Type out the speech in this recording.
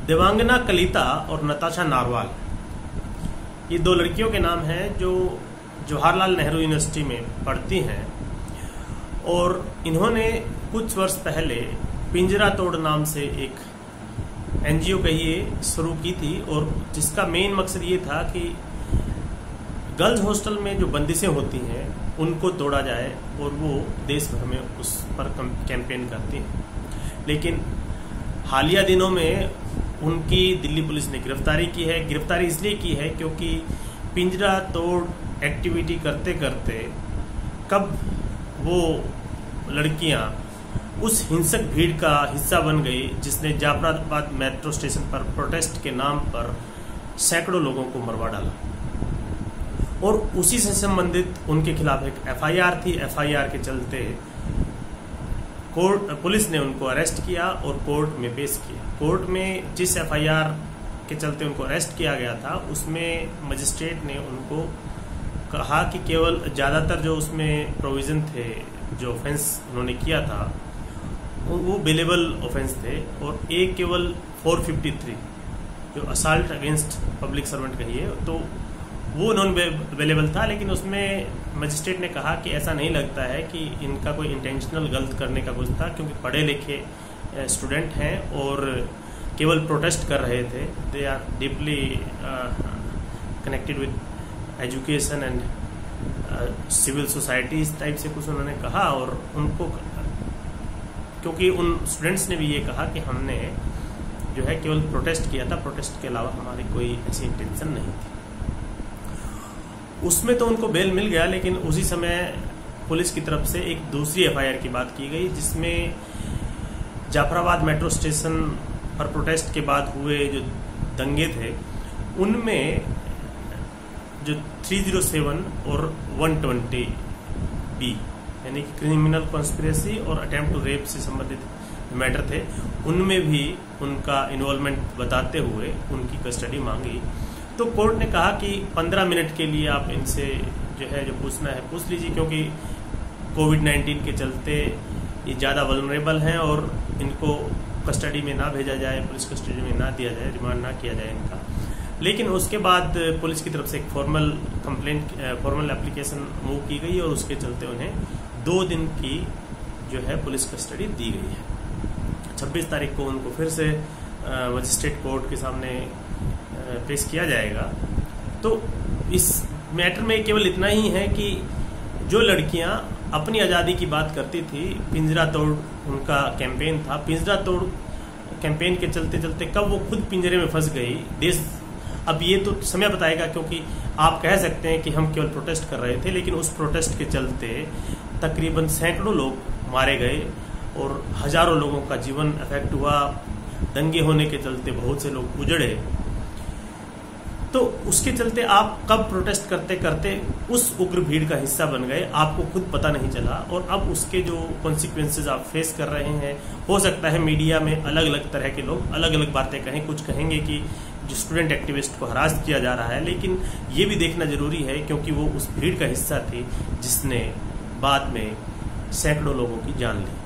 देवांगना कलिता और नताशा नारवाल, ये दो लड़कियों के नाम हैं जो जवाहरलाल नेहरू यूनिवर्सिटी में पढ़ती हैं और इन्होंने कुछ वर्ष पहले पिंजरा तोड़ नाम से एक एनजीओ कहिए शुरू की थी और जिसका मेन मकसद ये था कि गर्ल्स हॉस्टल में जो बंदिशें होती हैं उनको तोड़ा जाए और वो देश भर में उस पर कैंपेन करती हैं। लेकिन हालिया दिनों में उनकी दिल्ली पुलिस ने गिरफ्तारी की है। गिरफ्तारी इसलिए की है क्योंकि पिंजरा तोड़ एक्टिविटी करते करते कब वो लड़कियां उस हिंसक भीड़ का हिस्सा बन गई जिसने जाफराबाद मेट्रो स्टेशन पर प्रोटेस्ट के नाम पर सैकड़ों लोगों को मरवा डाला और उसी से संबंधित उनके खिलाफ एक एफआईआर थी। एफआईआर के चलते पुलिस ने उनको अरेस्ट किया और कोर्ट में पेश किया। कोर्ट में जिस एफआईआर के चलते उनको अरेस्ट किया गया था उसमें मजिस्ट्रेट ने उनको कहा कि केवल ज़्यादातर जो उसमें प्रोविजन थे, जो ऑफेंस उन्होंने किया था वो बेलेबल ऑफेंस थे और एक केवल 453 जो असाल्ट अगेंस्ट पब्लिक सर्वेंट कहिए तो वो नॉन अवेलेबल था। लेकिन उसमें मजिस्ट्रेट ने कहा कि ऐसा नहीं लगता है कि इनका कोई इंटेंशनल गलत करने का कुछ था, क्योंकि पढ़े लिखे स्टूडेंट हैं और केवल प्रोटेस्ट कर रहे थे। They are deeply connected with education and civil society, इस टाइप से कुछ उन्होंने कहा और उनको, क्योंकि उन स्टूडेंट्स ने भी ये कहा कि हमने जो है केवल प्रोटेस्ट किया था, प्रोटेस्ट के अलावा हमारी कोई ऐसी इंटेंशन नहीं थी। उसमें तो उनको बेल मिल गया, लेकिन उसी समय पुलिस की तरफ से एक दूसरी एफआईआर की बात की गई जिसमें जाफराबाद मेट्रो स्टेशन पर प्रोटेस्ट के बाद हुए जो दंगे थे उनमें जो 307 और 120 बी यानी कि क्रिमिनल कॉन्स्पिरेसी और अटेम्प्ट टू रेप से संबंधित मैटर थे, उनमें भी उनका इन्वॉल्वमेंट बताते हुए उनकी कस्टडी मांगी। तो कोर्ट ने कहा कि 15 मिनट के लिए आप इनसे जो है जो पूछना है पूछ लीजिए, क्योंकि कोविड-19 के चलते ये ज़्यादा वल्नरेबल हैं और इनको कस्टडी में ना भेजा जाए, पुलिस कस्टडी में ना दिया जाए, रिमांड ना किया जाए इनका। लेकिन उसके बाद पुलिस की तरफ से एक फॉर्मल एप्लीकेशन मूव की गई और उसके चलते उन्हें 2 दिन की जो है पुलिस कस्टडी दी गई है। 26 तारीख को उनको फिर से मजिस्ट्रेट कोर्ट के सामने पेश किया जाएगा। तो इस मैटर में केवल इतना ही है कि जो लड़कियां अपनी आज़ादी की बात करती थी, पिंजरा तोड़ उनका कैंपेन था, पिंजरा तोड़ कैंपेन के चलते चलते कब वो खुद पिंजरे में फंस गई, देश अब ये तो समय बताएगा। क्योंकि आप कह सकते हैं कि हम केवल प्रोटेस्ट कर रहे थे, लेकिन उस प्रोटेस्ट के चलते तकरीबन सैकड़ों लोग मारे गए और हजारों लोगों का जीवन अफेक्ट हुआ। दंगे होने के चलते बहुत से लोग उजड़े। तो उसके चलते आप कब प्रोटेस्ट करते करते उस उग्र भीड़ का हिस्सा बन गए, आपको खुद पता नहीं चला और अब उसके जो कॉन्सिक्वेंसेज आप फेस कर रहे हैं। हो सकता है मीडिया में अलग अलग तरह के लोग अलग अलग बातें कहें, कुछ कहेंगे कि जो स्टूडेंट एक्टिविस्ट को हरास किया जा रहा है, लेकिन ये भी देखना जरूरी है क्योंकि वो उस भीड़ का हिस्सा थी जिसने बाद में सैकड़ों लोगों की जान ली।